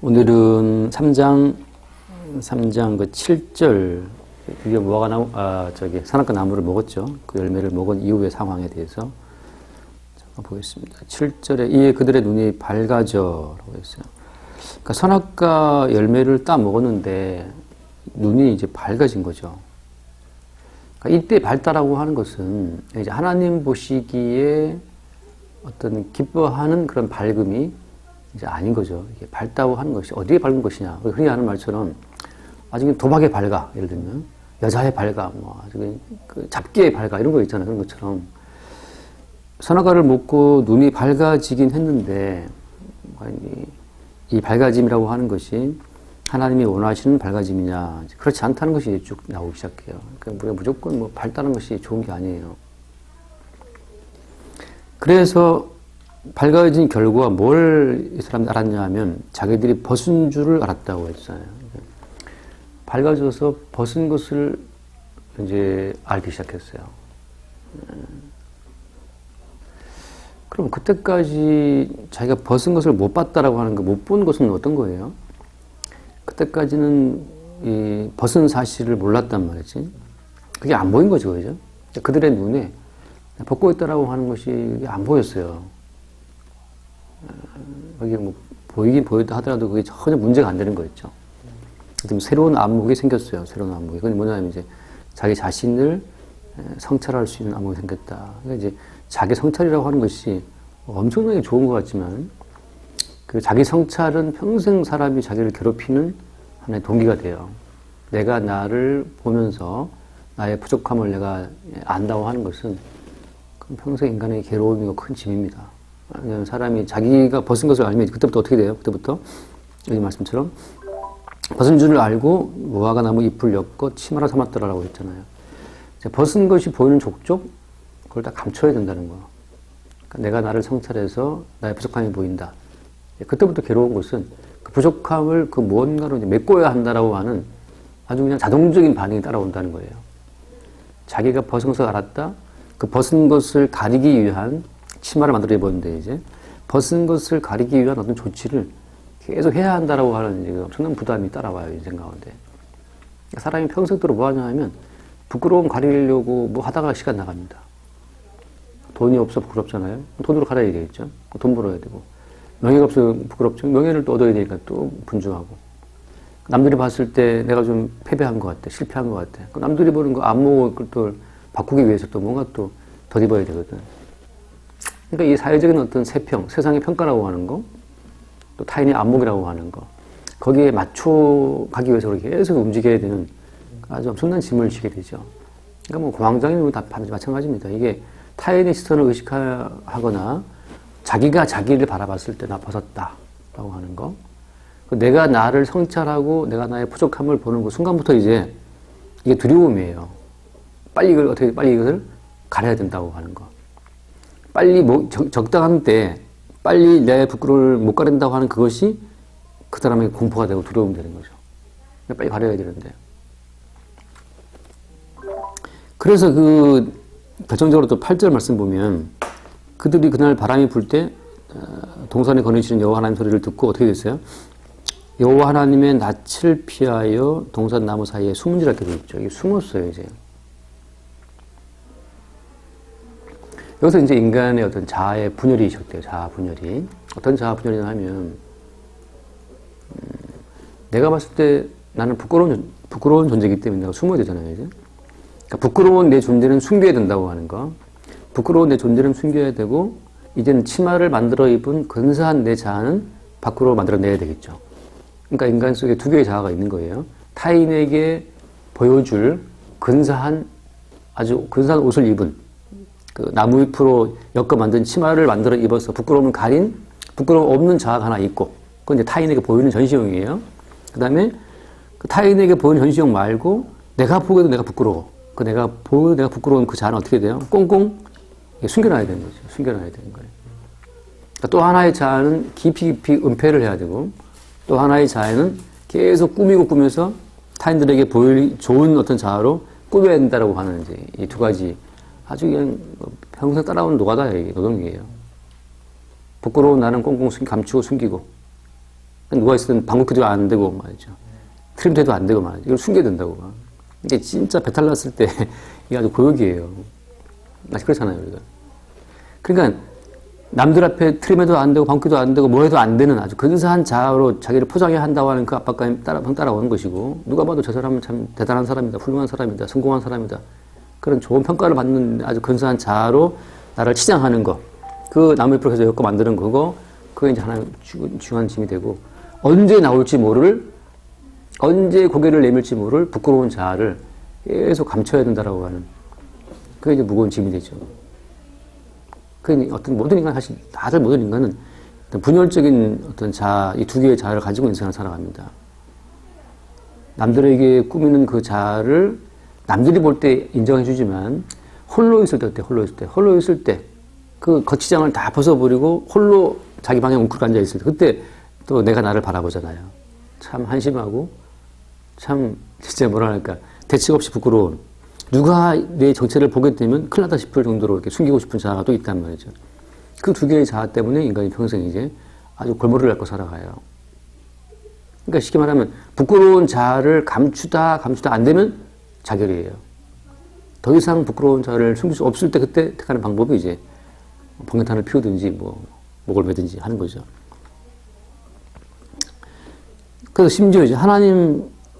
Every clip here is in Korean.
오늘은 3장 그 7절, 이게 무화과 나무, 산악과 나무를 먹었죠. 그 열매를 먹은 이후의 상황에 대해서 잠깐 보겠습니다. 7절에 이에 그들의 눈이 밝아져 라고 했어요. 그러니까 선악과 열매를 따 먹었는데 눈이 이제 밝아진 거죠. 그러니까 이때 밝다라고 하는 것은 이제 하나님 보시기에 어떤 기뻐하는 그런 밝음이 이제 아닌 거죠. 이게 밝다고 하는 것이 어디에 밝은 것이냐. 흔히 하는 말처럼 아주 도박에 밝아. 예를 들면 여자에 밝아. 뭐 아주 그 잡기에 밝아. 이런 거 있잖아요. 그런 것처럼 선악과를 먹고 눈이 밝아지긴 했는데 이 밝아짐이라고 하는 것이 하나님이 원하시는 밝아짐이냐. 그렇지 않다는 것이 쭉 나오기 시작해요. 그러니까 우리가 무조건 뭐 밝다는 것이 좋은 게 아니에요. 그래서 밝아진 결과 뭘 이 사람들이 알았냐 하면 자기들이 벗은 줄을 알았다고 했잖아요. 밝아져서 벗은 것을 이제 알기 시작했어요. 그럼 그때까지 자기가 벗은 것을 못 봤다라고 하는 거, 못 본 것은 어떤 거예요? 그때까지는 이 벗은 사실을 몰랐단 말이지. 그게 안 보인 거죠, 그죠? 그들의 눈에 벗고 있다라고 하는 것이 안 보였어요. 그게 뭐 보이긴 보였다 하더라도 그게 전혀 문제가 안 되는 거였죠. 새로운 안목이 생겼어요. 새로운 안목이. 그건 뭐냐면 이제 자기 자신을 성찰할 수 있는 안목이 생겼다. 그러니까 이제 자기 성찰이라고 하는 것이 엄청나게 좋은 것 같지만 그 자기 성찰은 평생 사람이 자기를 괴롭히는 하나의 동기가 돼요. 내가 나를 보면서 나의 부족함을 내가 안다고 하는 것은 평생 인간의 괴로움이고 큰 짐입니다. 사람이 자기가 벗은 것을 알면 그때부터 어떻게 돼요? 그때부터 여기 말씀처럼 벗은 줄을 알고 무화과 나무 잎을 엮고 치마라 삼았더라라고 했잖아요. 벗은 것이 보이는 족족 그걸 다 감춰야 된다는 거. 그러니까 내가 나를 성찰해서 나의 부족함이 보인다. 그때부터 괴로운 것은 그 부족함을 그 무언가로 이제 메꿔야 한다라고 하는 아주 그냥 자동적인 반응이 따라온다는 거예요. 자기가 벗은 것을 알았다. 그 벗은 것을 가리기 위한 치마를 만들어 입었는데 이제 벗은 것을 가리기 위한 어떤 조치를 계속 해야 한다라고 하는 이제 엄청난 부담이 따라와요, 인생 가운데. 사람이 평생도록 뭐 하냐 하면 부끄러움 가리려고 뭐 하다가 시간 나갑니다. 돈이 없어 부끄럽잖아요. 돈으로 가려야 되겠죠. 돈 벌어야 되고. 명예가 없어 부끄럽죠. 명예를 또 얻어야 되니까 또 분주하고. 남들이 봤을 때 내가 좀 패배한 것 같아. 실패한 것 같아. 남들이 보는 거 안목을 또 바꾸기 위해서 또 뭔가 또 덧입어야 되거든. 그러니까 이 사회적인 어떤 세평, 세상의 평가라고 하는 거, 또 타인의 안목이라고 하는 거, 거기에 맞춰가기 위해서 계속 움직여야 되는 아주 엄청난 짐을 지게 되죠. 그러니까 뭐 공황장애는 다 마찬가지입니다. 이게 타인의 시선을 의식하거나 자기가 자기를 바라봤을 때 나 벗었다라고 하는 거, 내가 나를 성찰하고 내가 나의 부족함을 보는 그 순간부터 이제 이게 두려움이에요. 빨리 이것을 가려야 된다고 하는 거. 빨리 적당한 때 빨리 내 부끄러움을 못 가린다고 하는 그것이 그 사람에게 공포가 되고 두려움이 되는 거죠. 빨리 가려야 되는데. 그래서 그 결정적으로 또 8절 말씀 보면 그들이 그날 바람이 불 때 동산에 거느시는 여호와 하나님 소리를 듣고 어떻게 됐어요? 여호와 하나님의 낯을 피하여 동산 나무 사이에 숨은 줄 알게 되어 있죠. 이게 숨었어요, 이제. 여기서 이제 인간의 어떤 자아의 분열이 시작돼요. 자아 분열이. 어떤 자아 분열이냐 하면, 내가 봤을 때 나는 부끄러운 존재이기 때문에 내가 숨어야 되잖아요, 이제. 그러니까 부끄러운 내 존재는 숨겨야 된다고 하는 거. 부끄러운 내 존재는 숨겨야 되고, 이제는 치마를 만들어 입은 근사한 내 자아는 밖으로 만들어내야 되겠죠. 그러니까 인간 속에 두 개의 자아가 있는 거예요. 타인에게 보여줄 아주 근사한 옷을 입은, 그 나무잎으로 엮어 만든 치마를 만들어 입어서 부끄러움 없는 자아가 하나 있고, 그건 이제 타인에게 보이는 전시용이에요. 그 다음에 그 타인에게 보이는 전시용 말고 내가 보기에도 내가 부끄러워. 내가 부끄러운 그 자아는 어떻게 돼요? 꽁꽁 숨겨놔야 되는 거죠. 숨겨놔야 되는 거예요. 그러니까 또 하나의 자아는 깊이 은폐를 해야 되고, 또 하나의 자아는 계속 꾸며서 타인들에게 보일 좋은 어떤 자아로 꾸며야 된다라고 하는 이제 이 두 가지 아주 그냥 평생 따라오는 노동이에요. 부끄러운 나는 꽁꽁 감추고 숨기고, 누워있으면 방귀도 안 되고 말이죠. 트림도 안 되고 말이죠. 이걸 숨겨야 된다고. 이게 진짜 배탈 났을 때 이게 아주 고역이에요. 아직 그렇잖아요, 우리가. 그러니까 남들 앞에 트림해도 안 되고 방귀도 안 되고 뭐 해도 안 되는 아주 근사한 자아로 자기를 포장해야 한다고 하는 그 압박감이 따라오는 것이고, 누가 봐도 저 사람은 참 대단한 사람이다, 훌륭한 사람이다, 성공한 사람이다, 그런 좋은 평가를 받는 아주 근사한 자아로 나를 치장하는 거, 그 나무 잎을 해서 엮어 만드는 거고, 그게 이제 하나의 중요한 짐이 되고, 언제 나올지 모를, 언제 고개를 내밀지 모를 부끄러운 자아를 계속 감춰야 된다라고 하는, 그게 이제 무거운 짐이 되죠. 그 어떤 모든 인간, 사실 다들 모든 인간은 어떤 분열적인 어떤 자아, 이 두 개의 자아를 가지고 인생을 살아갑니다. 남들에게 꾸미는 그 자아를 남들이 볼 때 인정해주지만, 홀로 있을 때, 홀로 있을 때, 그 거치장을 다 벗어버리고 홀로 자기 방에 웅크리고 앉아있을 때, 그때 또 내가 나를 바라보잖아요. 참 한심하고, 참 진짜 뭐라 할까, 대책 없이 부끄러운, 누가 내 정체를 보게 되면 큰일 났다 싶을 정도로 이렇게 숨기고 싶은 자아가 또 있단 말이죠. 그 두 개의 자아 때문에 인간이 평생 이제 아주 골머리를 앓고 살아가요. 그러니까 쉽게 말하면 부끄러운 자아를 감추다 안 되면 자결이에요. 더 이상 부끄러운 자아를 숨길 수 없을 때 그때 택하는 방법이 이제 봉탄을 피우든지 뭐 목을 매든지 하는 거죠. 그래서 심지어 이제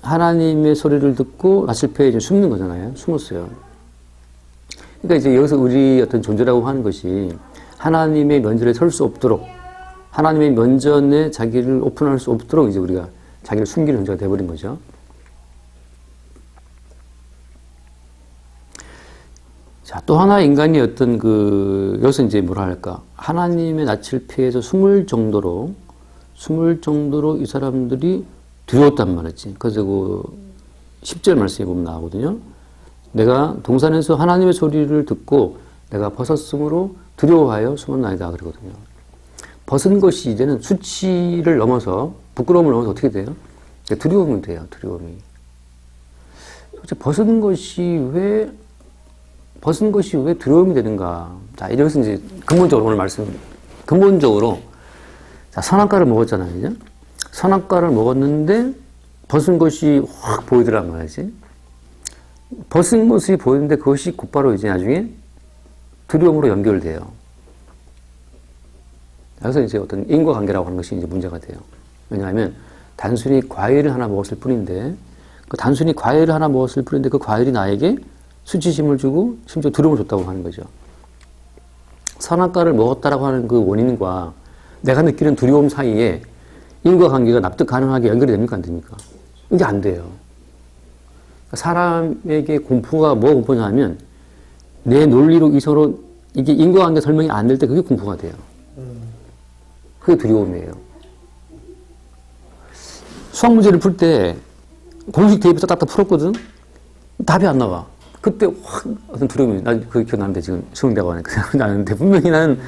하나님의 소리를 듣고 나실패에 이제 숨는 거잖아요. 숨었어요. 그러니까 이제 여기서 우리 어떤 존재라고 하는 것이 하나님의 면전에 설 수 없도록, 하나님의 면전에 자기를 오픈할 수 없도록 이제 우리가 자기를 숨기는 존재가 되어버린 거죠. 자, 또 하나 인간이 어떤 여기서 이제 뭐라 할까, 하나님의 낯을 피해서 숨을 정도로 이 사람들이 두려웠단 말이지. 그래서 10절 말씀에 보면 나오거든요. 내가 동산에서 하나님의 소리를 듣고 내가 벗었으므로 두려워하여 숨었나이다 그러거든요. 벗은 것이 이제는 수치를 넘어서, 부끄러움을 넘어서 어떻게 돼요? 두려움이 돼요, 두려움이. 도대체 벗은 것이 왜 두려움이 되는가? 자, 이래서 이제 근본적으로, 자, 선악과를 먹었잖아요, 이제? 선악과를 먹었는데, 벗은 것이 확 보이더란 말이지. 벗은 모습이 보이는데 그것이 곧바로 이제 나중에 두려움으로 연결돼요. 그래서 이제 어떤 인과관계라고 하는 것이 이제 문제가 돼요. 왜냐하면 단순히 과일을 하나 먹었을 뿐인데, 그 과일이 나에게 수치심을 주고 심지어 두려움을 줬다고 하는 거죠. 선악과를 먹었다라고 하는 그 원인과 내가 느끼는 두려움 사이에 인과관계가 납득 가능하게 연결이 됩니까? 안 됩니까? 이게 안 돼요. 사람에게 공포가 뭐가 공포냐 하면 내 논리로 이서로 이게 인과관계 설명이 안 될 때 그게 공포가 돼요. 그게 두려움이에요. 수학 문제를 풀 때 공식 대입해서 딱딱 풀었거든? 답이 안 나와. 그때 확 어떤 두려움이, 나 그게 기억나는데 지금 수능대학원에 그 생각이 나는데 분명히 나는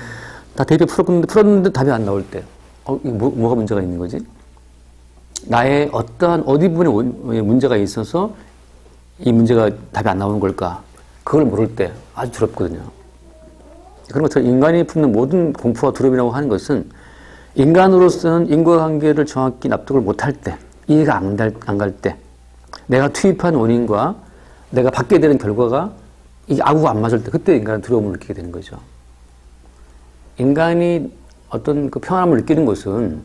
다 대입에 풀었는데 답이 안 나올 때 이거 뭐가 문제가 있는 거지? 나의 어디 부분에 문제가 있어서 이 문제가 답이 안 나오는 걸까? 그걸 모를 때 아주 두렵거든요. 그런 것처럼 인간이 품는 모든 공포와 두려움이라고 하는 것은 인간으로서는 인과관계를 정확히 납득을 못할 때, 이해가 안 갈 때, 내가 투입한 원인과 내가 받게 되는 결과가 이게 아구가 안 맞을 때, 그때 인간은 두려움을 느끼게 되는 거죠. 인간이 어떤 그 평안함을 느끼는 것은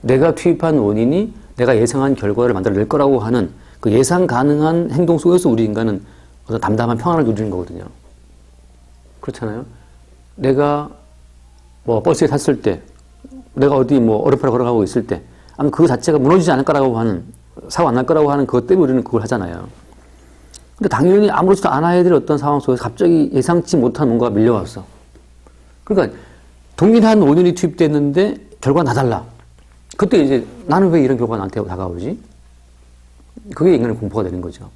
내가 투입한 원인이 내가 예상한 결과를 만들어낼 거라고 하는 그 예상 가능한 행동 속에서 우리 인간은 어떤 담담한 평안을 누리는 거거든요. 그렇잖아요. 내가 뭐 버스에 탔을 때, 내가 어디 뭐 어렵게 걸어가고 있을 때, 아마 그 자체가 무너지지 않을 거라고 하는, 사고 안 날 거라고 하는 그것 때문에 우리는 그걸 하잖아요. 근데 당연히 아무렇지도 않아야 될 어떤 상황 속에서 갑자기 예상치 못한 뭔가가 밀려왔어. 그러니까 동일한 원인이 투입됐는데 결과가 다 달라. 그때 이제 나는 왜 이런 결과가 나한테 다가오지? 그게 인간의 공포가 되는 거죠.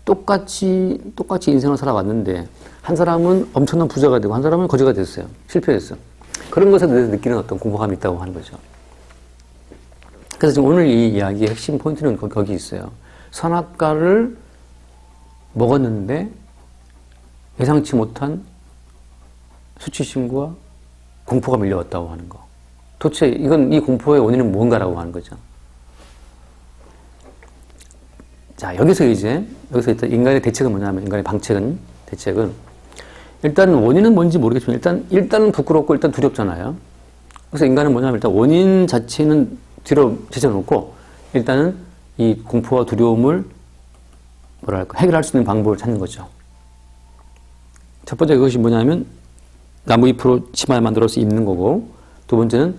똑같이 인생을 살아왔는데 한 사람은 엄청난 부자가 되고 한 사람은 거지가 됐어요. 실패했어. 그런 것에 대해서 느끼는 어떤 공포감이 있다고 하는 거죠. 그래서 지금 오늘 이 이야기의 핵심 포인트는 거기 있어요. 선악과를 먹었는데 예상치 못한 수치심과 공포가 밀려왔다고 하는 거. 도대체 이 공포의 원인은 뭔가라고 하는 거죠. 자, 여기서 일단 인간의 대책은 뭐냐면, 인간의 대책은, 일단 원인은 뭔지 모르겠지만, 일단은 부끄럽고, 일단 두렵잖아요. 그래서 인간은 뭐냐면, 일단 원인 자체는 뒤로 제쳐놓고, 일단은 이 공포와 두려움을, 해결할 수 있는 방법을 찾는 거죠. 첫 번째 그것이 뭐냐면, 나무 잎으로 치마를 만들어서 입는 거고, 두 번째는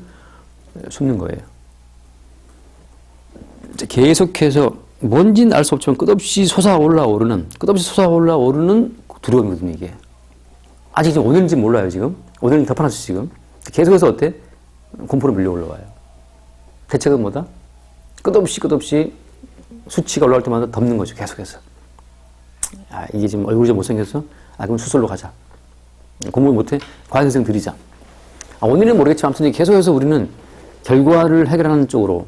숨는 거예요. 계속해서, 뭔지는 알 수 없지만 끝없이 솟아올라오르는 두려움이거든요, 이게. 아직 지금 오늘인지 몰라요, 지금. 오늘은 덮어놨어, 지금. 계속해서 어때? 공포로 밀려 올라와요. 대책은 뭐다? 끝없이 수치가 올라올 때마다 덮는 거죠, 계속해서. 아, 이게 지금 얼굴이 좀 못생겼어? 아, 그럼 수술로 가자. 공부 못해? 과외선생 드리자. 아, 오늘은 모르겠지만 아무튼 계속해서 우리는 결과를 해결하는 쪽으로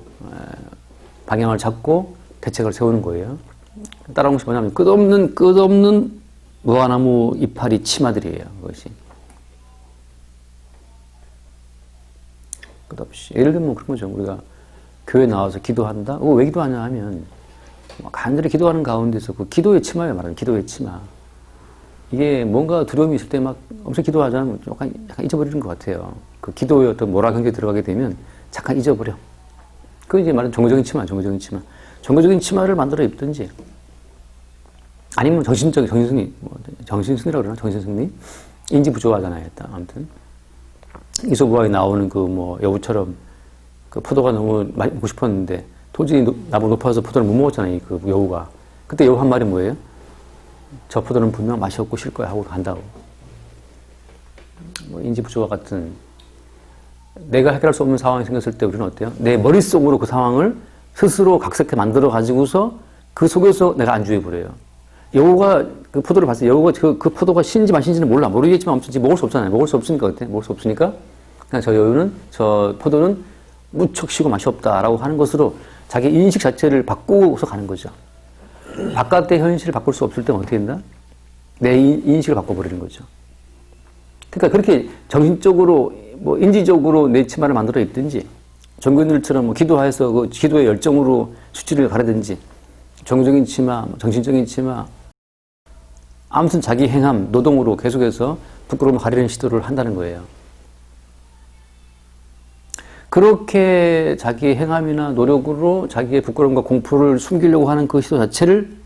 방향을 잡고 대책을 세우는 거예요. 따라온 것이 뭐냐면 끝없는 무화나무 이파리 치마들이에요. 그것이. 끝없이. 예를 들면 그런 거죠. 우리가 교회 나와서 기도한다? 왜 기도하냐 하면 간절히 기도하는 가운데서 그 기도의 치마예요. 말하는 기도의 치마. 이게 뭔가 두려움이 있을 때 막 엄청 기도하자면 약간 잊어버리는 것 같아요. 그 기도의 어떤 모라 경계에 들어가게 되면 잠깐 잊어버려. 그 이제 말하는 정거적인 치마. 정거적인 치마를 만들어 입든지, 아니면 정신승리, 정신승리라고 그러나? 정신승리? 인지 부조화잖아요, 일단. 아무튼. 이솝우화에 나오는 여우처럼 포도가 너무 많이 먹고 싶었는데, 도저히 나보고 높아서 포도를 못 먹었잖아요, 그 여우가. 그때 여우 한 말이 뭐예요? 저 포도는 분명 맛이 없고 싫을 거야 하고 간다고. 인지 부조화 같은, 내가 해결할 수 없는 상황이 생겼을 때 우리는 어때요? 내 머릿속으로 그 상황을 스스로 각색해 만들어 가지고서 그 속에서 내가 안주해버려요. 여우가 그 포도를 봤어요. 여우가 그 포도가 신지 맛인지는 모르겠지만 아무튼 먹을 수 없잖아요. 먹을 수 없으니까 어때? 먹을 수 없으니까 그냥 저 포도는 무척 시고 맛이 없다라고 하는 것으로 자기 인식 자체를 바꾸고서 가는 거죠. 바깥의 현실을 바꿀 수 없을 때는 어떻게 된다? 내 인식을 바꿔버리는 거죠. 그러니까 그렇게 정신적으로 인지적으로 내 치마를 만들어 입든지, 종교인들처럼 기도해서 그 기도의 열정으로 수치를 가르든지, 정적인 치마, 정신적인 치마, 아무튼 자기 행함, 노동으로 계속해서 부끄러움을 가리는 시도를 한다는 거예요. 그렇게 자기 행함이나 노력으로 자기의 부끄러움과 공포를 숨기려고 하는 그 시도 자체를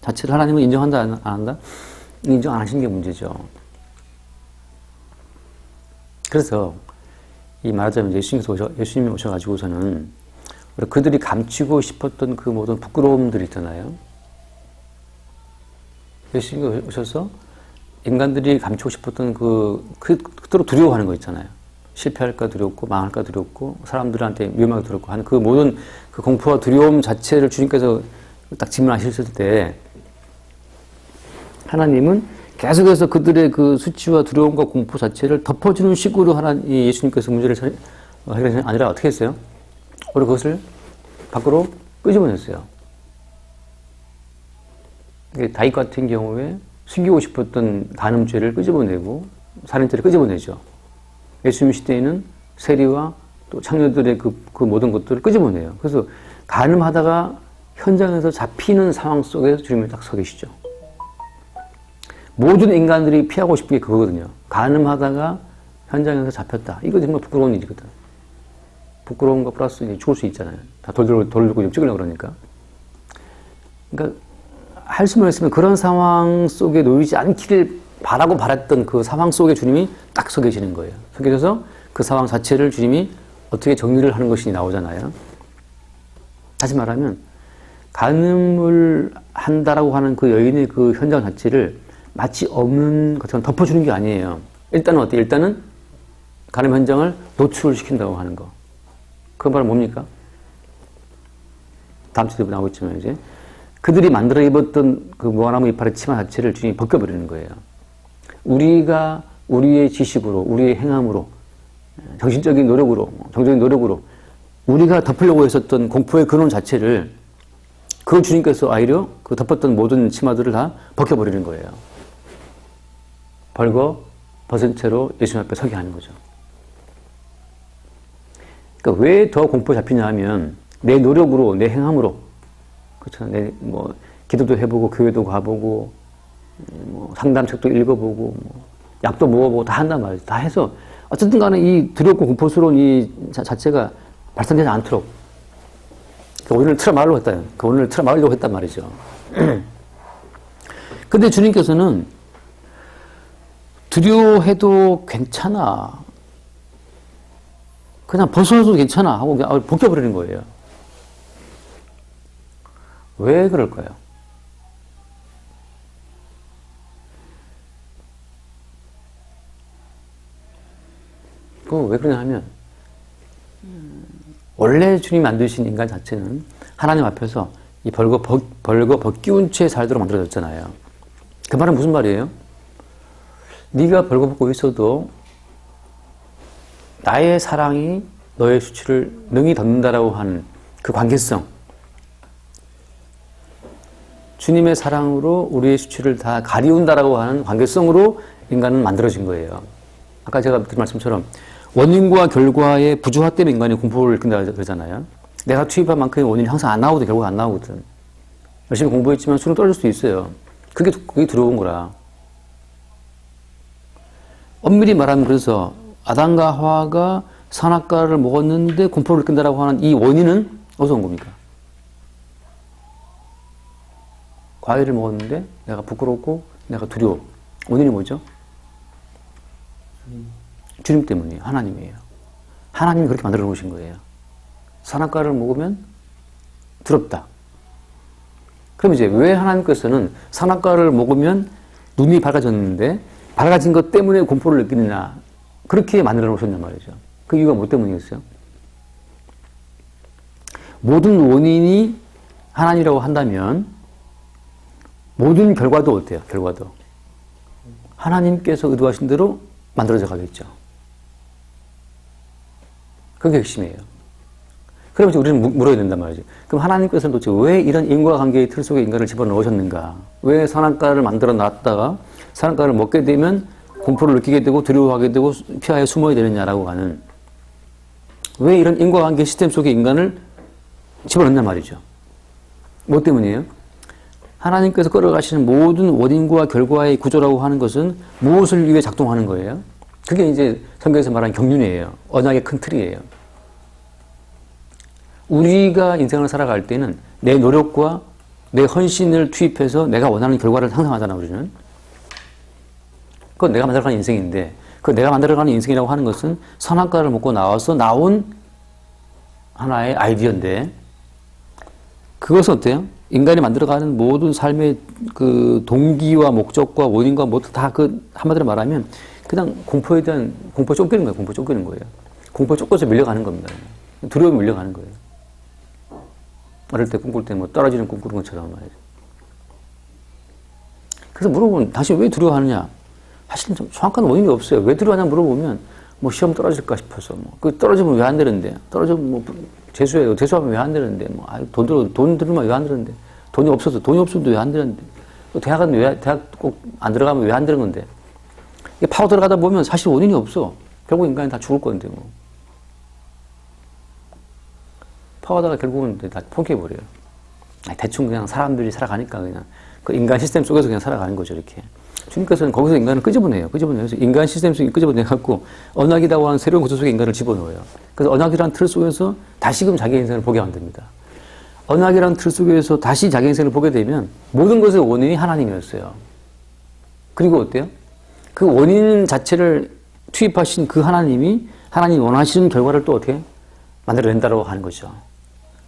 하나님은 인정한다, 안 한다? 인정 안 하시는 게 문제죠. 그래서 말하자면 예수님이 오셔가지고서는 그들이 감추고 싶었던 그 모든 부끄러움들 있잖아요. 예수님이 오셔서 인간들이 감추고 싶었던 그토록 두려워하는 거 있잖아요. 실패할까 두렵고, 망할까 두렵고, 사람들한테 위험하게 두렵고 하는 그 모든 그 공포와 두려움 자체를 주님께서 딱 질문하셨을 때, 하나님은 계속해서 그들의 그 수치와 두려움과 공포 자체를 덮어주는 식으로 예수님께서 문제를 해결하신 게 아니라 어떻게 했어요? 오히려 그것을 밖으로 끄집어냈어요. 다윗 같은 경우에 숨기고 싶었던 간음죄를 끄집어내고 살인죄를 끄집어내죠. 예수님 시대에는 세리와 또 창녀들의 그 모든 것들을 끄집어내요. 그래서 간음하다가 현장에서 잡히는 상황 속에서 주님이 딱 서 계시죠. 모든 인간들이 피하고 싶은 게 그거거든요. 간음하다가 현장에서 잡혔다. 이거 정말 부끄러운 일이거든. 부끄러움과 플러스 죽을 수 있잖아요. 다 돌 들고 좀 찍으려고 그러니까. 그러니까 할 수만 있으면 그런 상황 속에 놓이지 않기를 바랐던 그 상황 속에 주님이 딱 서 계시는 거예요. 서 계셔서 그 상황 자체를 주님이 어떻게 정리를 하는 것이 나오잖아요. 다시 말하면 간음을 한다라고 하는 그 여인의 그 현장 자체를 마치 없는 것처럼 덮어주는 게 아니에요. 일단은 어때? 일단은 간음 현장을 노출시킨다고 하는 거. 그 말은 뭡니까? 다음 주에 나오겠지만 이제 그들이 만들어 입었던 그 무화나무 이파리 치마 자체를 주님이 벗겨버리는 거예요. 우리가 우리의 지식으로, 우리의 행함으로, 정신적인 노력으로, 정적인 노력으로 우리가 덮으려고 했었던 공포의 근원 자체를 그 주님께서 오히려 그 덮었던 모든 치마들을 다 벗겨버리는 거예요. 벗은 채로 예수님 앞에 서게 하는 거죠. 그러니까 왜 더 공포에 잡히냐 하면 내 노력으로, 내 행함으로, 그렇잖아. 내 뭐 기도도 해보고 교회도 가보고 뭐 상담책도 읽어보고 뭐 약도 먹어보고 다 한단 말이지. 다 해서 어쨌든 간에 이 두렵고 공포스러운 이 자체가 발산되지 않도록 원인을 틀어막으려고 했다. 그 원인을 틀어막으려고 했단 말이죠. 근데 주님께서는 두려워해도 괜찮아. 그냥 벗어도 괜찮아. 하고 그냥 벗겨버리는 거예요. 왜 그럴까요? 왜 그러냐 하면, 원래 주님이 만드신 인간 자체는 하나님 앞에서 이 벌거 벗기운 채 살도록 만들어졌잖아요. 그 말은 무슨 말이에요? 네가 벌거벗고 있어도 나의 사랑이 너의 수치를 능히 덮는다라고 하는 그 관계성. 주님의 사랑으로 우리의 수치를 다 가리운다라고 하는 관계성으로 인간은 만들어진 거예요. 아까 제가 드린 말씀처럼 원인과 결과의 부조화 때문에 인간이 공포를 끈다 그러잖아요. 내가 투입한 만큼의 원인이 항상 안 나오거든. 결과가 안 나오거든. 열심히 공부했지만 수능 떨어질 수도 있어요. 그게 두려운 거라. 엄밀히 말하면 그래서 아담과 하와가 선악과를 먹었는데 공포를 끈다라고 하는 이 원인은 어디서 온 겁니까? 과일을 먹었는데 내가 부끄럽고 내가 두려워. 원인이 뭐죠? 주님 때문이에요. 하나님이에요. 하나님이 그렇게 만들어 놓으신 거예요. 선악과를 먹으면 두렵다. 그럼 이제 왜 하나님께서는 선악과를 먹으면 눈이 밝아졌는데 밝아진 것 때문에 공포를 느끼느냐. 그렇게 만들어 놓으셨단 말이죠. 그 이유가 뭐 때문이겠어요? 모든 원인이 하나님이라고 한다면 모든 결과도 어때요? 결과도 하나님께서 의도하신 대로 만들어져 가겠죠. 그게 핵심이에요. 그럼 이제 우리는 물어야 된단 말이죠. 그럼 하나님께서는 도대체 왜 이런 인과관계의 틀 속에 인간을 집어넣으셨는가? 왜 선악과를 만들어 놨다가 선악과를 먹게 되면 공포를 느끼게 되고 두려워하게 되고 피하에 숨어야 되느냐라고 하는, 왜 이런 인과관계 시스템 속에 인간을 집어넣냐 말이죠. 뭐 때문이에요? 하나님께서 끌어가시는 모든 원인과 결과의 구조라고 하는 것은 무엇을 위해 작동하는 거예요? 그게 이제 성경에서 말하는 경륜이에요. 언약의 큰 틀이에요. 우리가 인생을 살아갈 때는 내 노력과 내 헌신을 투입해서 내가 원하는 결과를 상상하잖아, 우리는. 그건 내가 만들어가는 인생인데, 그 내가 만들어가는 인생이라고 하는 것은 선악과를 먹고 나와서 나온 하나의 아이디어인데, 그것은 어때요? 인간이 만들어가는 모든 삶의 그 동기와 목적과 원인과 모두 다 한마디로 말하면 그냥 공포에 쫓기는 거예요. 공포에 쫓기는 거예요. 공포에 쫓겨서 밀려가는 겁니다. 두려움에 밀려가는 거예요. 어릴 때 꿈꿀 때 뭐 떨어지는 꿈 꾸는 것처럼 말이죠. 그래서 물어보면 당신 왜 두려워하느냐? 사실은 좀 정확한 원인이 없어요. 왜 두려워하냐 물어보면 뭐 시험 떨어질까 싶어서 그 떨어지면 왜 안 되는데? 떨어지면 뭐 재수해요. 재수하면 왜 안 되는데? 뭐 돈 들으면 왜 안 되는데? 돈이 없어도 왜 안 되는데? 또 대학 꼭 안 들어가면 왜 안 되는 건데? 이게 파고 들어가다 보면 사실 원인이 없어. 결국 인간이 다 죽을 건데 뭐. 파고다가 결국은 다 포기해버려요. 대충 그냥 사람들이 살아가니까 그냥 그 인간 시스템 속에서 그냥 살아가는 거죠, 이렇게. 주님께서는 거기서 인간을 끄집어내요. 그래서 인간 시스템 속에 끄집어내갖고 언약이라고 하는 새로운 구조 속에 인간을 집어넣어요. 그래서 언약이라는 틀 속에서 다시금 자기 인생을 보게 만듭니다. 언약이라는 틀 속에서 다시 자기 인생을 보게 되면 모든 것의 원인이 하나님이었어요. 그리고 어때요? 그 원인 자체를 투입하신 그 하나님이 하나님 원하시는 결과를 또 어떻게 만들어낸다고 하는 거죠.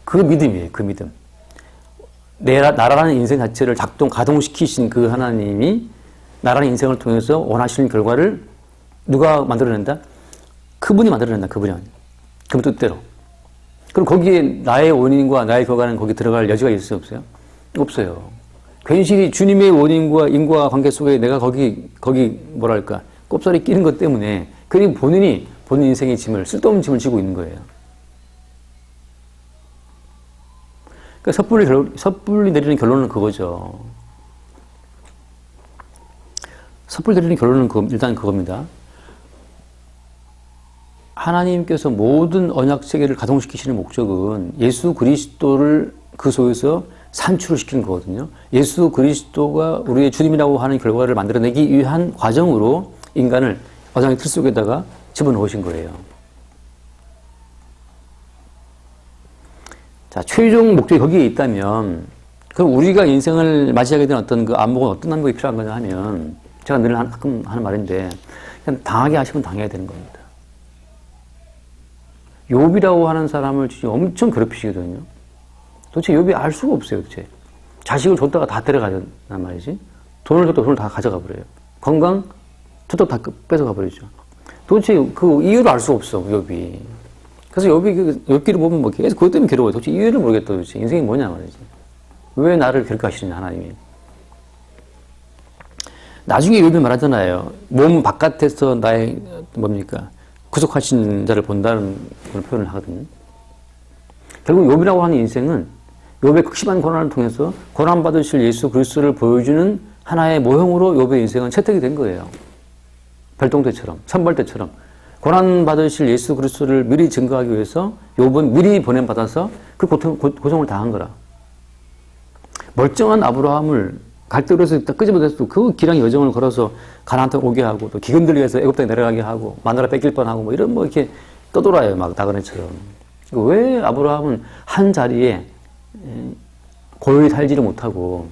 그 믿음이에요. 그 믿음. 나라는 인생 자체를 가동시키신 그 하나님이 나라는 인생을 통해서 원하시는 결과를 누가 만들어낸다? 그분이 만들어낸다. 그분 뜻대로. 그럼 거기에 나의 원인과 나의 결과는 거기 들어갈 여지가 있어요? 없어요? 없어요. 괜시리 주님의 원인과 인과 관계 속에 내가 거기 뭐랄까 꼽사리 끼는 것 때문에 괜히 본인 인생의 짐을, 쓸데없는 짐을 지고 있는 거예요. 그러니까 섣불리 내리는 결론은 그거죠. 섣불리 내리는 결론은 일단 그겁니다. 하나님께서 모든 언약 체계를 가동시키시는 목적은 예수 그리스도를 그 속에서 산출을 시키는 거거든요. 예수 그리스도가 우리의 주님이라고 하는 결과를 만들어내기 위한 과정으로 인간을 언약의 틀 속에다가 집어넣으신 거예요. 자, 최종 목적이 거기에 있다면, 그럼 우리가 인생을 맞이하게 된 어떤 그 안목은 어떤 안목이 필요한 거냐 하면, 제가 늘 가끔 하는 말인데, 그냥 당하게 하시면 당해야 되는 겁니다. 욥이라고 하는 사람을 엄청 괴롭히시거든요. 도대체 욥이 알 수가 없어요, 도대체. 자식을 줬다가 다 데려가단 말이지. 돈을 줬다가 돈을 다 가져가 버려요. 건강 줬다가 다 뺏어가 버리죠. 도대체 그 이유를 알 수가 없어, 욥이. 그래서 욥이 욥기를 보면 뭐 계속 그것 때문에 괴로워요. 도대체 이유를 모르겠다, 도대체. 인생이 뭐냐 말이지. 왜 나를 괴롭히시느냐, 하나님이. 나중에 욥이 말하잖아요. 몸 바깥에서 나의 뭡니까? 구속하신 자를 본다는 그런 표현을 하거든요. 결국 욥이라고 하는 인생은 욥의 극심한 고난을 통해서 고난받으실 예수 그리스도를 보여주는 하나의 모형으로 욥의 인생은 채택이 된 거예요. 별동대처럼, 선발대처럼. 고난받으실 예수 그리스도를 미리 증거하기 위해서 욥은 미리 보냄받아서 그 고통을 당한 거라. 멀쩡한 아브라함을 갈대로에서 딱 끄집어냈어도 그 길랑 여정을 걸어서 가나안 땅 오게 하고 또 기근들을 위해서 애굽 땅에 내려가게 하고 마누라 뺏길 뻔하고 뭐 이런 뭐 이렇게 떠돌아요, 막 나그네처럼. 왜 아브라함은 한 자리에 고요히 살지를 못하고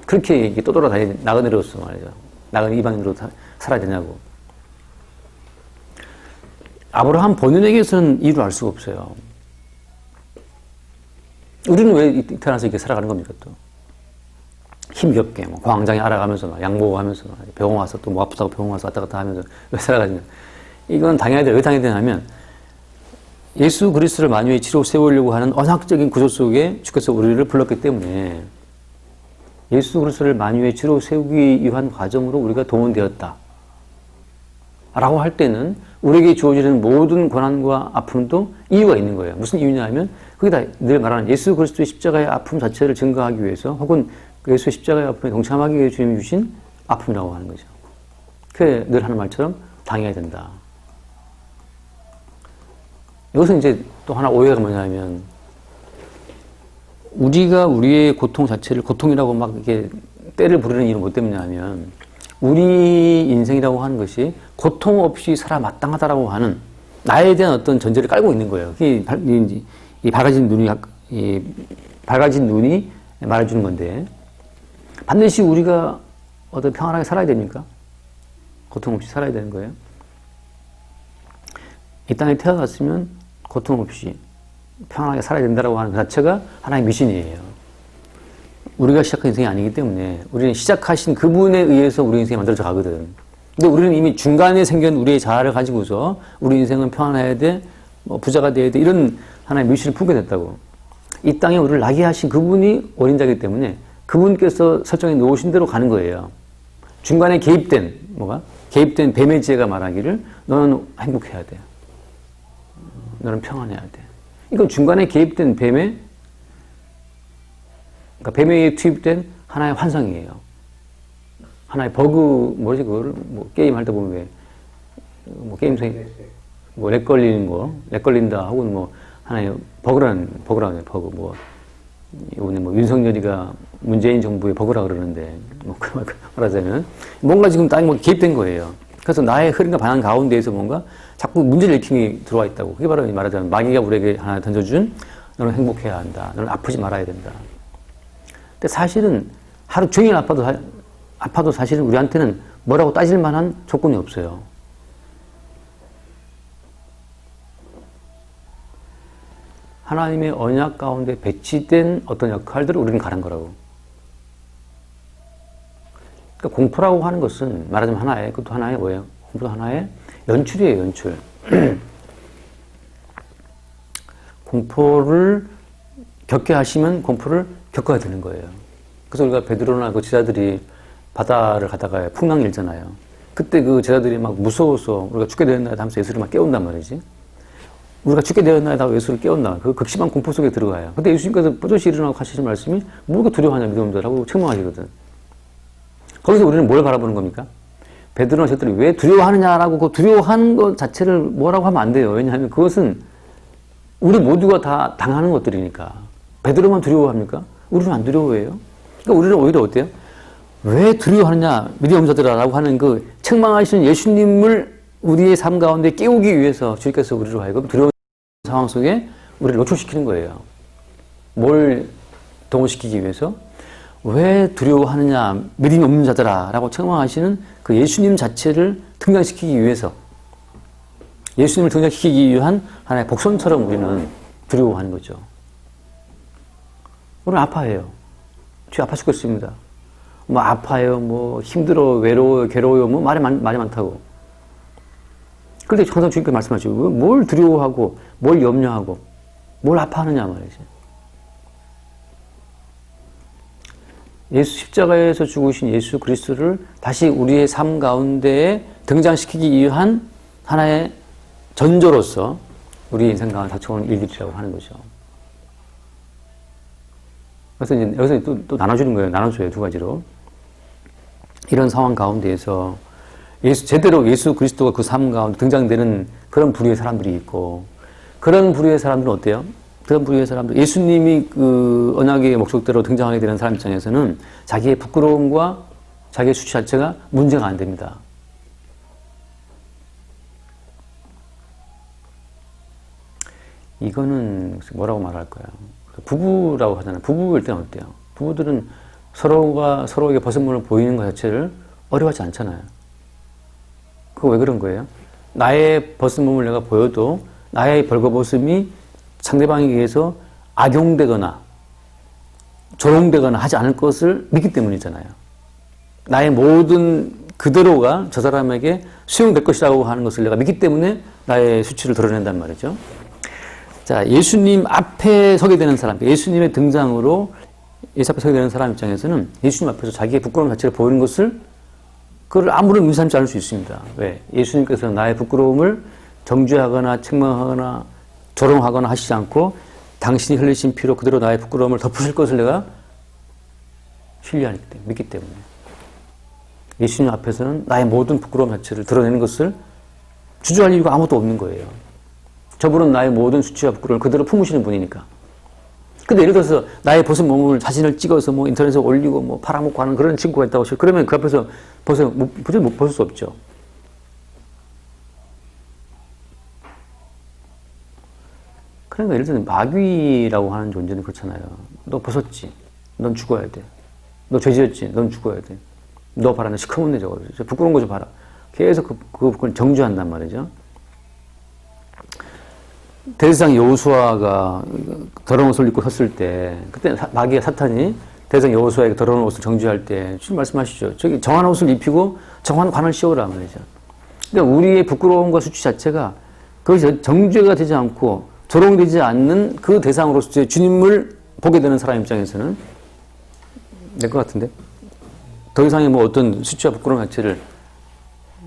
그렇게 떠돌아 나그네로서 말이죠. 나그네 이방인으로 살아야 되냐고. 아브라함 본인에게서는 이유를 알 수가 없어요. 우리는 왜 태어나서 이렇게 살아가는 겁니까 또? 힘겹게 뭐 광장에 알아가면서 막 양보하면서 병원 와서 또 뭐 아프다고 병원 와서 왔다 갔다 하면서 왜 살아가냐. 이건 당해야 돼. 왜 당해야 되냐면 예수 그리스도를 만유의 치로 세우려고 하는 언약적인 구조 속에 주께서 우리를 불렀기 때문에 예수 그리스도를 만유의 치로 세우기 위한 과정으로 우리가 동원되었다 라고 할 때는 우리에게 주어지는 모든 고난과 아픔도 이유가 있는 거예요. 무슨 이유냐 하면 거기다 늘 말하는 예수 그리스도의 십자가의 아픔 자체를 증거하기 위해서 혹은 예수의 십자가의 아픔에 동참하기 위해 주님이 주신 아픔이라고 하는 거죠. 그게 늘 하는 말처럼 당해야 된다. 여기서 이제 또 하나 오해가 뭐냐면 우리가 우리의 고통 자체를 고통이라고 막 이렇게 때를 부르는 이유는 뭐 때문이냐 하면 우리 인생이라고 하는 것이 고통 없이 살아 마땅하다라고 하는 나에 대한 어떤 전제를 깔고 있는 거예요. 이 밝아진 눈이 말해주는 건데 반드시 우리가 어떤 평안하게 살아야 됩니까? 고통 없이 살아야 되는 거예요. 이 땅에 태어났으면 고통 없이 평안하게 살아야 된다고 하는 그 자체가 하나의 미신이에요. 우리가 시작한 인생이 아니기 때문에 우리는 시작하신 그분에 의해서 우리 인생이 만들어져 가거든. 근데 우리는 이미 중간에 생긴 우리의 자아를 가지고서 우리 인생은 평안해야 돼, 뭐 부자가 돼야 돼, 이런 하나의 미신을 품게 됐다고. 이 땅에 우리를 나게 하신 그분이 원인자이기 때문에 그분께서 설정해 놓으신 대로 가는 거예요. 중간에 개입된 뱀의 지혜가 말하기를 너는 행복해야 돼. 너는 평안해야 돼. 이건 중간에 개입된 그러니까 뱀에 의해 투입된 하나의 환상이에요. 하나의 버그, 뭐지, 그거를, 뭐, 게임 할 때 보면 왜, 뭐, 게임성이, 뭐, 렉 걸린다, 혹은 뭐, 하나의 버그라는 버그, 뭐, 이번에 뭐, 윤석열이가 문재인 정부의 버그라 그러는데, 뭐, 말하자면, 뭔가 지금 땅에 뭐 개입된 거예요. 그래서 나의 흐름과 방향 가운데에서 뭔가 자꾸 문제를 일으킴이 들어와 있다고. 그게 바로 말하자면, 마귀가 우리에게 하나 던져준, 너는 행복해야 한다. 너는 아프지 말아야 된다. 근데 사실은 하루 종일 아파도 사실은 우리한테는 뭐라고 따질 만한 조건이 없어요. 하나님의 언약 가운데 배치된 어떤 역할들을 우리는 가는 거라고. 그러니까 공포라고 하는 것은 말하자면 그것도 하나의 뭐예요? 공포도 하나의 연출이에요, 연출. 공포를 겪게 하시면 공포를 겪어야 되는 거예요. 그래서 우리가 베드로나 그 제자들이 바다를 가다가 풍랑이 일잖아요. 그때 그 제자들이 막 무서워서 우리가 죽게 되었나이다 하면서 예수를 막 깨운단 말이지. 우리가 죽게 되었나이다 하고 예수를 깨운다. 그 극심한 공포 속에 들어가요. 근데 예수님께서 뻗어시 일어나고 하시는 말씀이 뭐가 두려워하냐 믿음들 하고 책망하시거든. 거기서 우리는 뭘 바라보는 겁니까? 베드로나 저들이 왜 두려워하느냐라고 그 두려워하는 것 자체를 뭐라고 하면 안 돼요. 왜냐하면 그것은 우리 모두가 다 당하는 것들이니까. 베드로만 두려워합니까? 우리는 안 두려워해요. 그러니까 우리는 오히려 어때요? 왜 두려워하느냐, 믿음 없는 자들아라고 하는 그 책망하시는 예수님을 우리의 삶 가운데 깨우기 위해서 주님께서 우리로 하여금 두려운 상황 속에 우리를 노출시키는 거예요. 뭘 동원시키기 위해서? 왜 두려워하느냐, 믿음이 없는 자들아라고 책망하시는 그 예수님 자체를 등장시키기 위해서, 예수님을 등장시키기 위한 하나의 복선처럼 우리는 두려워하는 거죠. 우리는 아파해요. 주여 아파 죽겠습니다. 뭐 아파요, 뭐 힘들어, 외로워요, 괴로워요, 뭐 말이 많다고. 그런데 항상 주님께서 말씀하시고 뭘 두려워하고 뭘 염려하고 뭘 아파하느냐 말이지. 예수 십자가에서 죽으신 예수 그리스도를 다시 우리의 삶 가운데에 등장시키기 위한 하나의 전조로서 우리 인생 가운데 닥쳐오는 일들이라고 하는 거죠. 그래서 이제 여기서 또 나눠주는 거예요. 나눠줘요. 두 가지로. 이런 상황 가운데에서 제대로 예수 그리스도가 그 삶 가운데 등장되는 그런 부류의 사람들이 있고, 그런 부류의 사람들은 어때요? 그런 부류의 사람들, 예수님이 그 언약의 목적대로 등장하게 되는 사람 입장에서는 자기의 부끄러움과 자기의 수치 자체가 문제가 안 됩니다. 이거는 뭐라고 말할까요? 부부라고 하잖아요. 부부일 때는 어때요? 부부들은 서로가 서로에게 벗은물을 보이는 것 자체를 어려워하지 않잖아요. 그거 왜 그런 거예요? 나의 벗은 몸을 내가 보여도 나의 벌거벗음이 상대방에 의해서 악용되거나 조롱되거나 하지 않을 것을 믿기 때문이잖아요. 나의 모든 그대로가 저 사람에게 수용될 것이라고 하는 것을 내가 믿기 때문에 나의 수치를 드러낸단 말이죠. 자, 예수님 앞에 서게 되는 사람, 예수님의 등장으로 예수 앞에 서게 되는 사람 입장에서는 예수님 앞에서 자기의 부끄러움 자체를 보이는 것을 그걸 아무런 의미 삼지 않을 수 있습니다. 왜? 예수님께서는 나의 부끄러움을 정죄하거나 책망하거나 조롱하거나 하시지 않고 당신이 흘리신 피로 그대로 나의 부끄러움을 덮으실 것을 내가 신뢰하기 때문에, 믿기 때문에. 예수님 앞에서는 나의 모든 부끄러움 자체를 드러내는 것을 주저할 이유가 아무것도 없는 거예요. 저분은 나의 모든 수치와 부끄러움을 그대로 품으시는 분이니까. 근데 예를 들어서 나의 벗은 몸을 사진을 찍어서 뭐 인터넷에 올리고 뭐 팔아먹고 하는 그런 친구가 있다고 하시고, 그러면 그 앞에서 못 벗을 수 없죠. 그러니까 예를 들면 마귀라고 하는 존재는 그렇잖아요. 너 벗었지? 넌 죽어야 돼. 너 죄지었지? 넌 죽어야 돼. 너 봐라, 너 시커먼데 저거. 부끄러운 거 좀 봐라. 계속 그걸 정죄한단 말이죠. 대제사장 여호수아가 더러운 옷을 입고 섰을 때, 그때 마귀가 사탄이 대제사장 여호수아에게 더러운 옷을 정죄할 때 주님 말씀하시죠. 저기 정한 옷을 입히고 정한 관을 씌우라 말이죠. 그러니까 우리의 부끄러움과 수치 자체가 그것이 정죄가 되지 않고 조롱되지 않는 그 대상으로서 주님을 보게 되는 사람 입장에서는 될 것 같은데 더 이상의 뭐 어떤 수치와 부끄러움 자체를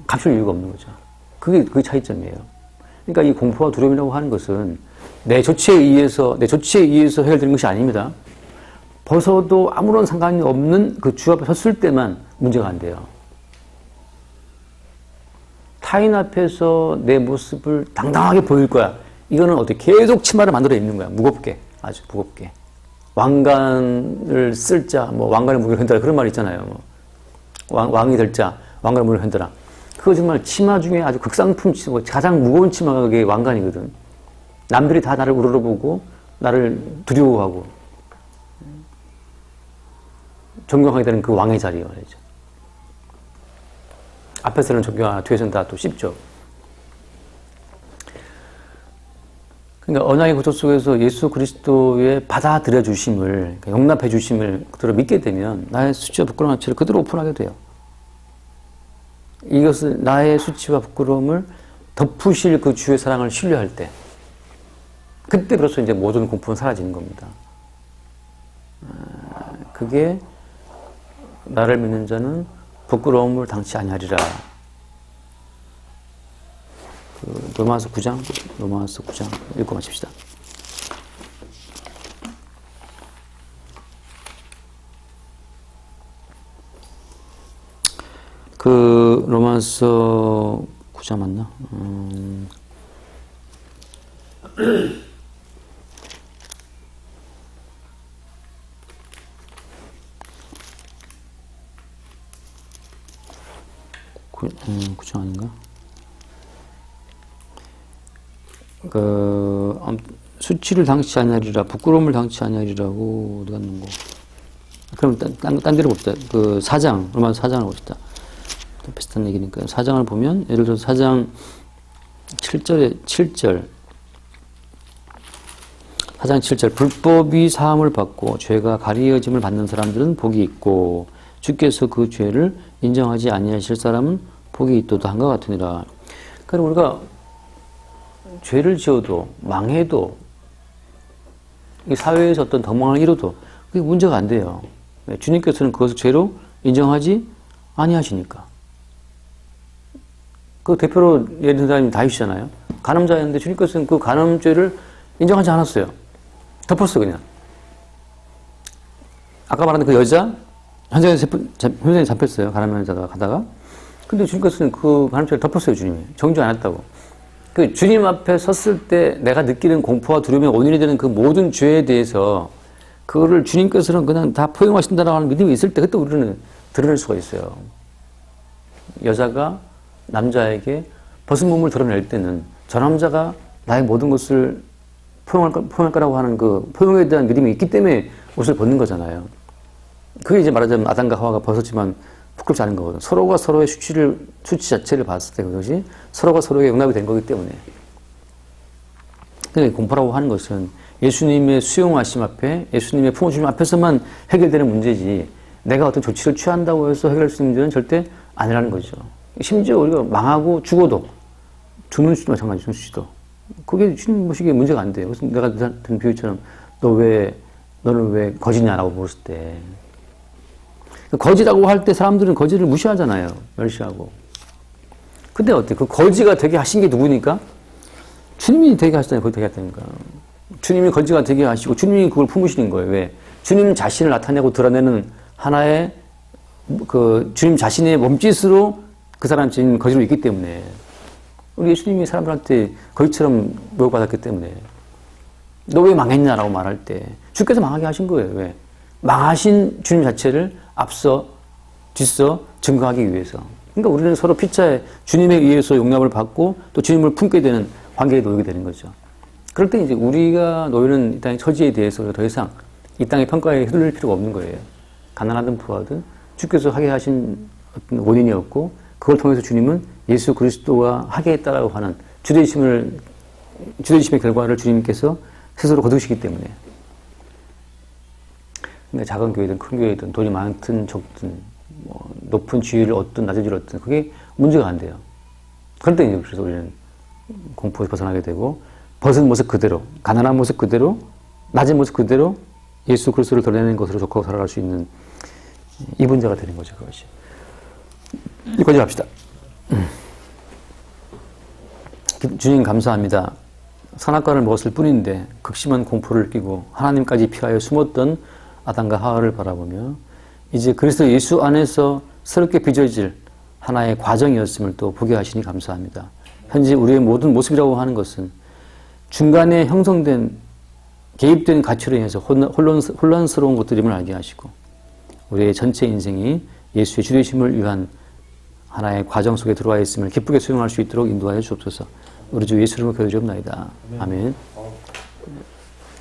감출 이유가 없는 거죠. 그게 차이점이에요. 그러니까 이 공포와 두려움이라고 하는 것은 내 조치에 의해서 해결되는 것이 아닙니다. 벗어도 아무런 상관이 없는 그 주 앞에 섰을 때만 문제가 안 돼요. 타인 앞에서 내 모습을 당당하게 보일 거야. 이거는 어떻게 계속 치마를 만들어 입는 거야. 무겁게, 아주 무겁게. 왕관을 쓸 자, 뭐 왕관의 무게를 흔들라 그런 말 있잖아요. 뭐. 왕이 될 자, 왕관의 무게를 흔들라. 그거 정말 치마 중에 아주 극상품 치마, 가장 무거운 치마가 그게 왕관이거든. 남들이 다 나를 우러러보고 나를 두려워하고 존경하게 되는 그 왕의 자리 말이죠. 앞에서는 존경하나 뒤에서는 다 또 씹죠. 그러니까 언약의 구조 속에서 예수 그리스도의 받아들여 주심을, 그러니까 용납해 주심을 그대로 믿게 되면 나의 수치와 부끄러움 자체를 그대로 오픈하게 돼요. 이것을 나의 수치와 부끄러움을 덮으실 그 주의 사랑을 신뢰할 때, 그때 비로소 이제 모든 공포는 사라지는 겁니다. 그게 나를 믿는 자는 부끄러움을 당치 아니하리라. 로마서 9장 읽고 마칩시다. 로마서 로마서 9장 맞나? 구장 아닌가? 수치를 당치 아니하리라, 부끄러움을 당치 아니하리라고 어디 갔는 거? 그럼 딴 데로 봅시다. 그 4장, 로마서 4장을 봅시다. 비슷한 얘기니까요. 4장을 보면, 예를 들어서 4장 7절, 4장 7절, 불법이 사함을 받고 죄가 가리어짐을 받는 사람들은 복이 있고, 주께서 그 죄를 인정하지 아니하실 사람은 복이 있도다 한것 같으니라. 그러니까 우리가 죄를 지어도, 망해도, 이 사회에서 어떤 덕망을 이뤄도, 그게 문제가 안 돼요. 주님께서는 그것을 죄로 인정하지 아니하시니까. 그 대표로 예를 든 사람이 다윗이잖아요. 간음자였는데 주님께서는 그 간음죄를 인정하지 않았어요. 덮었어 그냥. 아까 말한 그 여자 현장에 잡혔어요. 간음자가 가다가. 근데 주님께서는 그 간음죄를 덮었어요. 주님이. 정죄 안 했다고. 그 주님 앞에 섰을 때 내가 느끼는 공포와 두려움의 원인이 되는 그 모든 죄에 대해서 그거를 주님께서는 그냥 다 포용하신다라고 하는 믿음이 있을 때 그때 우리는 드러낼 수가 있어요. 여자가 남자에게 벗은 몸을 드러낼 때는 저 남자가 나의 모든 것을 포용할 거라고 하는 그 포용에 대한 믿음이 있기 때문에 옷을 벗는 거잖아요. 그게 이제 말하자면 아담과 하와가 벗었지만 부끄럽지 않은 거거든. 서로가 서로의 수치 자체를 봤을 때 그것이 서로가 서로에게 응답이 된 거기 때문에. 그러니까 공포라고 하는 것은 예수님의 수용하심 앞에, 예수님의 품어주심 앞에서만 해결되는 문제지 내가 어떤 조치를 취한다고 해서 해결할 수 있는 문제는 절대 아니라는 거죠. 심지어 우리가 망하고 죽어도 죽는 수도 마찬가지, 죽는 수도. 그게 주님 보시기에 문제가 안 돼요. 그래서 내가 든 비유처럼 너는 왜 거지냐라고 물었을 때 거지라고 할 때 사람들은 거지를 무시하잖아요. 멸시하고. 근데 어때? 그 거지가 되게 하신 게 누구니까? 주님이 되게 하시다니, 거기 되게 했다니까. 주님이 거지가 되게 하시고, 주님이 그걸 품으시는 거예요. 왜? 주님 자신을 나타내고 드러내는 하나의, 주님 자신의 몸짓으로 그 사람 주님 거지로 있기 때문에. 우리 예수님이 사람들한테 거지처럼 모욕받았기 때문에. 너 왜 망했냐라고 말할 때, 주께서 망하게 하신 거예요. 왜? 망하신 주님 자체를 앞서, 뒤서 증거하기 위해서. 그러니까 우리는 서로 피차에 주님에 의해서 용납을 받고 또 주님을 품게 되는 관계에 놓이게 되는 거죠. 그럴 때 이제 우리가 놓이는 이 땅의 처지에 대해서 더 이상 이 땅의 평가에 휘둘릴 필요가 없는 거예요. 가난하든 부하든 주께서 하게 하신 어떤 원인이었고 그걸 통해서 주님은 예수 그리스도와 하게 했다라고 하는 주되심의 결과를 주님께서 스스로 거두시기 때문에. 그러니까 작은 교회든 큰 교회든 돈이 많든 적든 뭐 높은 지위를 얻든 낮은 지위를 얻든 그게 문제가 안 돼요. 그럴 때 이제 그래서 우리는 공포에서 벗어나게 되고 벗은 모습 그대로, 가난한 모습 그대로, 낮은 모습 그대로 예수 그리스도를 드러내는 것으로 족하고 살아갈 수 있는 이분자가 되는 거죠. 그것이. 여기까지 합시다. 주님 감사합니다. 선악과를 먹었을 뿐인데 극심한 공포를 끼고 하나님까지 피하여 숨었던 아담과 하와를 바라보며 이제 그리스도 예수 안에서 새롭게 빚어질 하나의 과정이었음을 또 보게 하시니 감사합니다. 현재 우리의 모든 모습이라고 하는 것은 중간에 형성된 개입된 가치로 인해서 혼란스러운 것들임을 알게 하시고 우리의 전체 인생이 예수의 주되심을 위한 하나의 과정 속에 들어와 있음을 기쁘게 수용할 수 있도록 인도하여 주옵소서. 우리 주 예수 이름으로 기도드리옵나이다. 아멘.